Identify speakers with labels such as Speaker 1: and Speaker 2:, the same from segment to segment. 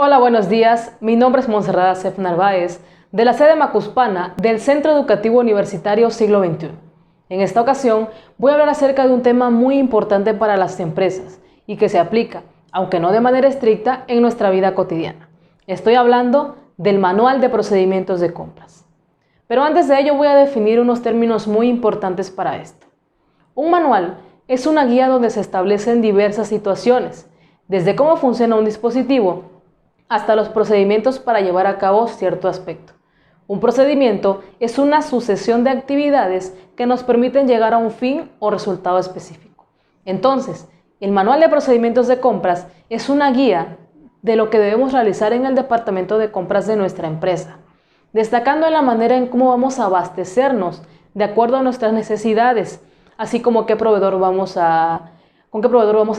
Speaker 1: Hola, buenos días. Mi nombre es Montserrat Acef Narváez, de la sede Macuspana del Centro Educativo Universitario Siglo XXI. En esta ocasión voy a hablar acerca de un tema muy importante para las empresas y que se aplica, aunque no de manera estricta, en nuestra vida cotidiana. Estoy hablando del Manual de Procedimientos de Compras. Pero antes de ello voy a definir unos términos muy importantes para esto. Un manual es una guía donde se establecen diversas situaciones, desde cómo funciona un dispositivo hasta los procedimientos para llevar a cabo cierto aspecto. Un procedimiento es una sucesión de actividades que nos permiten llegar a un fin o resultado específico. Entonces, el Manual de Procedimientos de Compras es una guía de lo que debemos realizar en el departamento de compras de nuestra empresa, destacando en la manera en cómo vamos a abastecernos de acuerdo a nuestras necesidades, así como con qué proveedor vamos a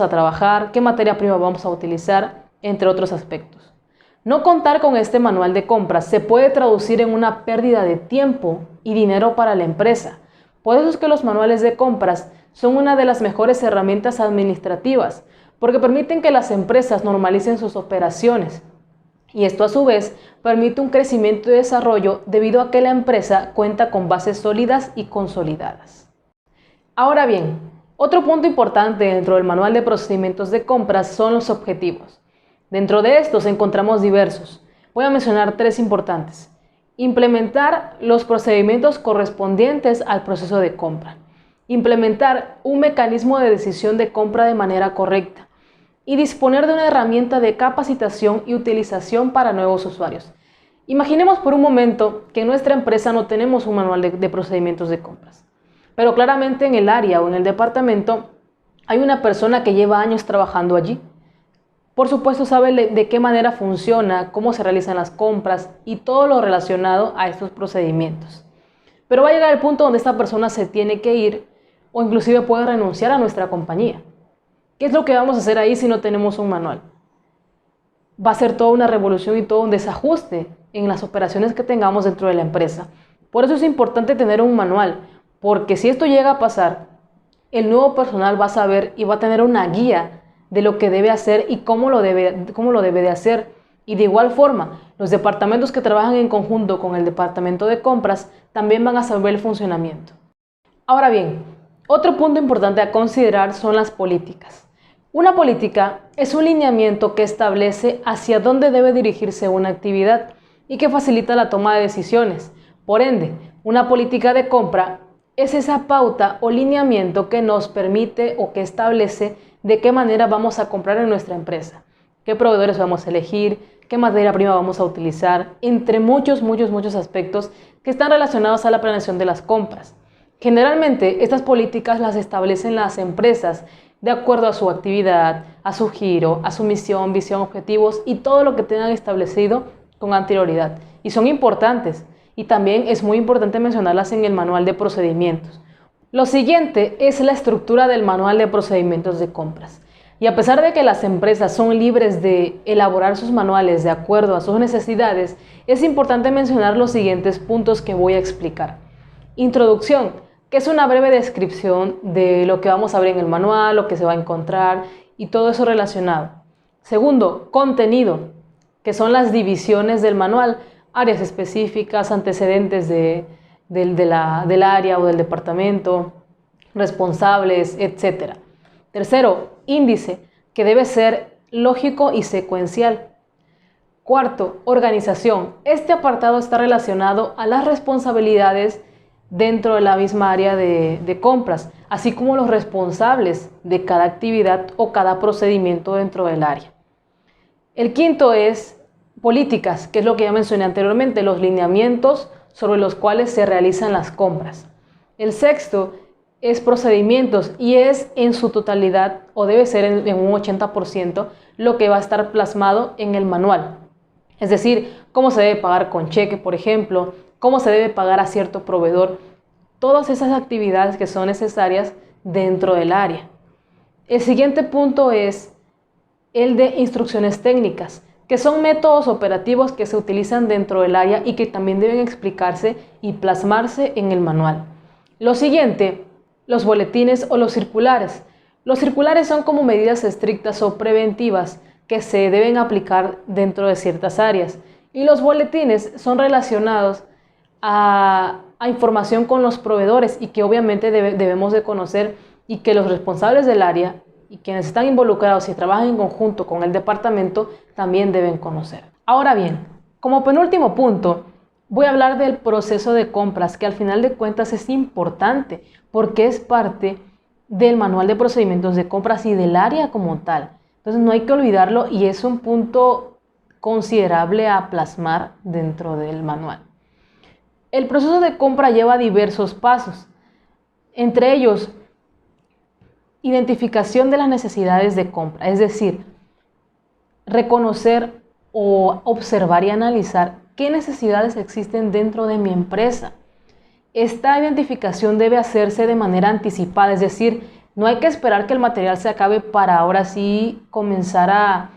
Speaker 1: trabajar, qué materia prima vamos a utilizar, entre otros aspectos. No contar con este manual de compras se puede traducir en una pérdida de tiempo y dinero para la empresa. Por eso es que los manuales de compras son una de las mejores herramientas administrativas, porque permiten que las empresas normalicen sus operaciones. Y esto a su vez permite un crecimiento y desarrollo debido a que la empresa cuenta con bases sólidas y consolidadas. Ahora bien, otro punto importante dentro del manual de procedimientos de compras son los objetivos. Dentro de estos encontramos diversos. Voy a mencionar tres importantes. Implementar los procedimientos correspondientes al proceso de compra. Implementar un mecanismo de decisión de compra de manera correcta. Y disponer de una herramienta de capacitación y utilización para nuevos usuarios. Imaginemos por un momento que en nuestra empresa no tenemos un manual de procedimientos de compras. Pero claramente en el área o en el departamento hay una persona que lleva años trabajando allí. Por supuesto sabe de qué manera funciona, cómo se realizan las compras y todo lo relacionado a estos procedimientos. Pero va a llegar el punto donde esta persona se tiene que ir o inclusive puede renunciar a nuestra compañía. ¿Qué es lo que vamos a hacer ahí si no tenemos un manual? Va a ser toda una revolución y todo un desajuste en las operaciones que tengamos dentro de la empresa. Por eso es importante tener un manual, porque si esto llega a pasar, el nuevo personal va a saber y va a tener una guía de lo que debe hacer y cómo lo debe de hacer. Y de igual forma, los departamentos que trabajan en conjunto con el departamento de compras también van a saber el funcionamiento. Ahora bien, otro punto importante a considerar son las políticas. Una política es un lineamiento que establece hacia dónde debe dirigirse una actividad y que facilita la toma de decisiones. Por ende, una política de compra es esa pauta o lineamiento que nos permite o que establece de qué manera vamos a comprar en nuestra empresa, qué proveedores vamos a elegir, qué materia prima vamos a utilizar, entre muchos aspectos que están relacionados a la planeación de las compras. Generalmente, estas políticas las establecen las empresas de acuerdo a su actividad, a su giro, a su misión, visión, objetivos y todo lo que tengan establecido con anterioridad. Y son importantes. Y también es muy importante mencionarlas en el manual de procedimientos. Lo siguiente es la estructura del manual de procedimientos de compras. Y a pesar de que las empresas son libres de elaborar sus manuales de acuerdo a sus necesidades, es importante mencionar los siguientes puntos que voy a explicar. Introducción, que es una breve descripción de lo que vamos a ver en el manual, lo que se va a encontrar y todo eso relacionado. Segundo, contenido, que son las divisiones del manual, áreas específicas, antecedentes del área o del departamento, responsables, etc. Tercero, índice, que debe ser lógico y secuencial. Cuarto, organización. Este apartado está relacionado a las responsabilidades dentro de la misma área de compras, así como los responsables de cada actividad o cada procedimiento dentro del área. El quinto es políticas, que es lo que ya mencioné anteriormente, los lineamientos sobre los cuales se realizan las compras. El sexto es procedimientos y es en su totalidad, o debe ser en un 80%, lo que va a estar plasmado en el manual. Es decir, cómo se debe pagar con cheque, por ejemplo, cómo se debe pagar a cierto proveedor, todas esas actividades que son necesarias dentro del área. El siguiente punto es el de instrucciones técnicas, que son métodos operativos que se utilizan dentro del área y que también deben explicarse y plasmarse en el manual. Lo siguiente, los boletines o los circulares. Los circulares son como medidas estrictas o preventivas que se deben aplicar dentro de ciertas áreas. Y los boletines son relacionados a información con los proveedores y que obviamente debemos de conocer, y que los responsables del área y quienes están involucrados y trabajan en conjunto con el departamento también deben conocer. Ahora bien, como penúltimo punto, voy a hablar del proceso de compras, que al final de cuentas es importante porque es parte del manual de procedimientos de compras y del área como tal. Entonces no hay que olvidarlo y es un punto considerable a plasmar dentro del manual. El proceso de compra lleva diversos pasos, entre ellos identificación de las necesidades de compra, es decir, reconocer o observar y analizar qué necesidades existen dentro de mi empresa. Esta identificación debe hacerse de manera anticipada, es decir, no hay que esperar que el material se acabe para ahora sí comenzar a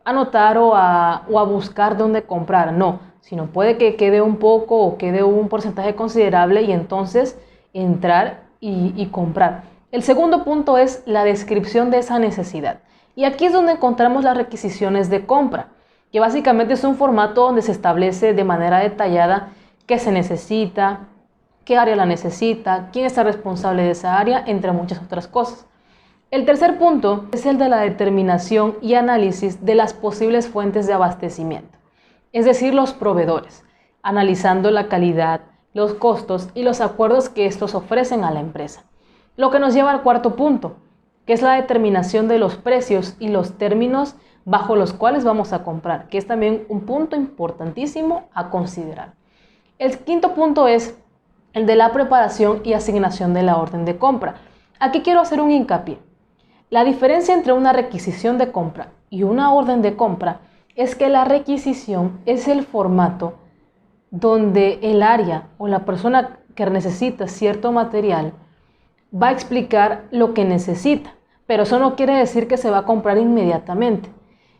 Speaker 1: anotar o a buscar dónde comprar, no, sino puede que quede un poco o quede un porcentaje considerable y entonces entrar y comprar. El segundo punto es la descripción de esa necesidad. Y aquí es donde encontramos las requisiciones de compra, que básicamente es un formato donde se establece de manera detallada qué se necesita, qué área la necesita, quién está responsable de esa área, entre muchas otras cosas. El tercer punto es el de la determinación y análisis de las posibles fuentes de abastecimiento, es decir, los proveedores, analizando la calidad, los costos y los acuerdos que estos ofrecen a la empresa. Lo que nos lleva al cuarto punto, que es la determinación de los precios y los términos bajo los cuales vamos a comprar, que es también un punto importantísimo a considerar. El quinto punto es el de la preparación y asignación de la orden de compra. Aquí quiero hacer un hincapié. La diferencia entre una requisición de compra y una orden de compra es que la requisición es el formato donde el área o la persona que necesita cierto material va a explicar lo que necesita, pero eso no quiere decir que se va a comprar inmediatamente,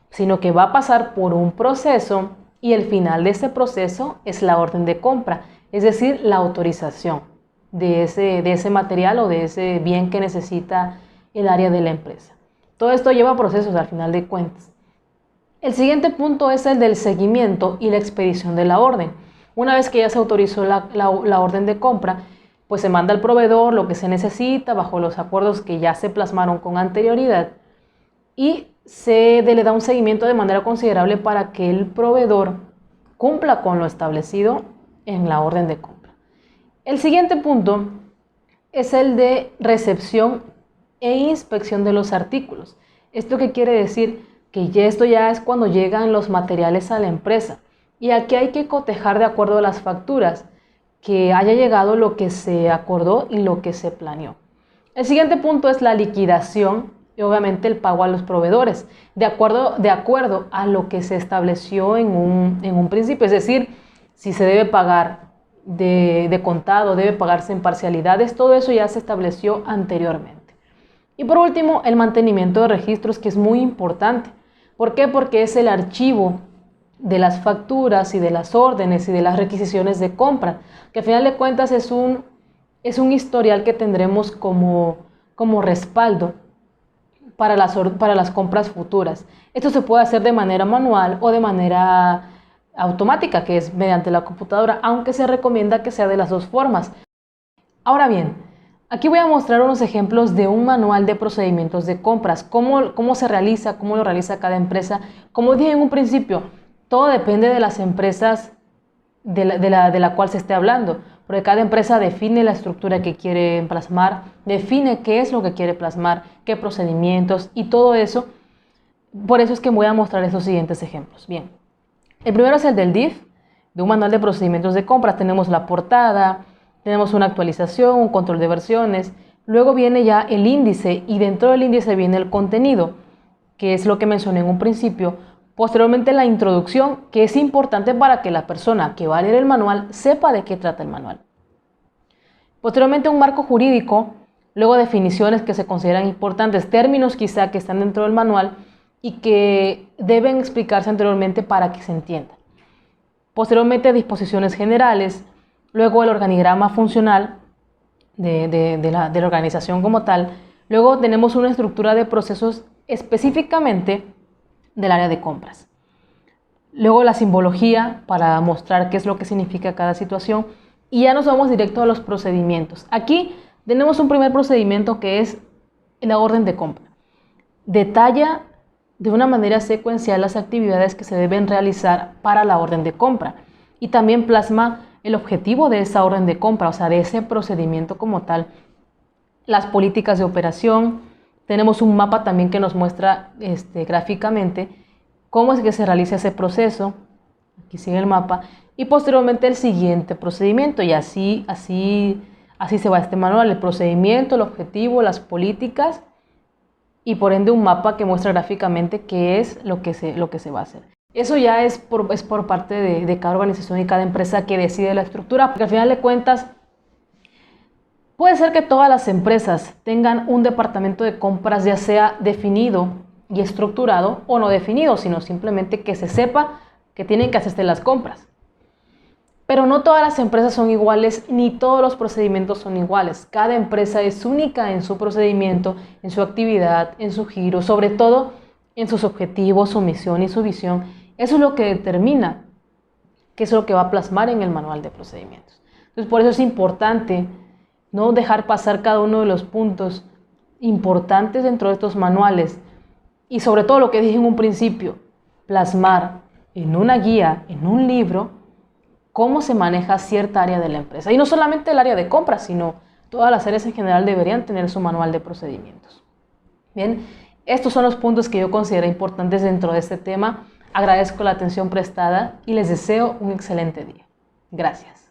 Speaker 1: sino que va a pasar por un proceso y el final de ese proceso es la orden de compra, es decir, la autorización de ese material o de ese bien que necesita el área de la empresa. Todo esto lleva procesos al final de cuentas. El siguiente punto es el del seguimiento y la expedición de la orden. Una vez que ya se autorizó la orden de compra, pues se manda al proveedor lo que se necesita bajo los acuerdos que ya se plasmaron con anterioridad y se le da un seguimiento de manera considerable para que el proveedor cumpla con lo establecido en la orden de compra. El siguiente punto es el de recepción e inspección de los artículos. ¿Esto qué quiere decir? Que esto ya es cuando llegan los materiales a la empresa y aquí hay que cotejar de acuerdo a las facturas que haya llegado lo que se acordó y lo que se planeó. El siguiente punto es la liquidación y obviamente el pago a los proveedores, de acuerdo a lo que se estableció en un principio, es decir, si se debe pagar de contado, debe pagarse en parcialidades, todo eso ya se estableció anteriormente. Y por último, el mantenimiento de registros, que es muy importante. ¿Por qué? Porque es el archivo de las facturas y de las órdenes y de las requisiciones de compra, que al final de cuentas es un historial que tendremos como respaldo para las compras futuras. Esto se puede hacer de manera manual o de manera automática, que es mediante la computadora, aunque se recomienda que sea de las dos formas. Ahora bien, aquí voy a mostrar unos ejemplos de un manual de procedimientos de compras, cómo se realiza, cómo lo realiza cada empresa. Como dije en un principio, todo depende de las empresas de la cual se esté hablando, porque cada empresa define la estructura que quiere plasmar, define qué es lo que quiere plasmar, qué procedimientos y todo eso. Por eso es que voy a mostrar estos siguientes ejemplos. Bien, el primero es el del DIF, de un manual de procedimientos de compras. Tenemos la portada, tenemos una actualización, un control de versiones, luego viene ya el índice y dentro del índice viene el contenido, que es lo que mencioné en un principio. Posteriormente la introducción, que es importante para que la persona que va a leer el manual sepa de qué trata el manual. Posteriormente un marco jurídico, luego definiciones que se consideran importantes, términos quizá que están dentro del manual y que deben explicarse anteriormente para que se entienda. Posteriormente disposiciones generales, luego el organigrama funcional de la organización como tal. Luego tenemos una estructura de procesos específicamente del área de compras. Luego la simbología para mostrar qué es lo que significa cada situación. Y ya nos vamos directo a los procedimientos. Aquí tenemos un primer procedimiento que es la orden de compra. Detalla de una manera secuencial las actividades que se deben realizar para la orden de compra y también plasma el objetivo de esa orden de compra, o sea, de ese procedimiento como tal, las políticas de operación. Tenemos un mapa también que nos muestra gráficamente cómo es que se realiza ese proceso. Aquí sigue el mapa y posteriormente el siguiente procedimiento, y así se va este manual: el procedimiento, el objetivo, las políticas y por ende un mapa que muestra gráficamente qué es lo que se va a hacer. Eso ya es por parte de cada organización y cada empresa que decide la estructura, porque al final de cuentas puede ser que todas las empresas tengan un departamento de compras ya sea definido y estructurado o no definido, sino simplemente que se sepa que tienen que hacerse las compras. Pero no todas las empresas son iguales ni todos los procedimientos son iguales. Cada empresa es única en su procedimiento, en su actividad, en su giro, sobre todo en sus objetivos, su misión y su visión. Eso es lo que determina qué es lo que va a plasmar en el manual de procedimientos. Entonces, por eso es importante no dejar pasar cada uno de los puntos importantes dentro de estos manuales y sobre todo lo que dije en un principio, plasmar en una guía, en un libro, cómo se maneja cierta área de la empresa. Y no solamente el área de compras, sino todas las áreas en general deberían tener su manual de procedimientos. Bien, estos son los puntos que yo considero importantes dentro de este tema. Agradezco la atención prestada y les deseo un excelente día. Gracias.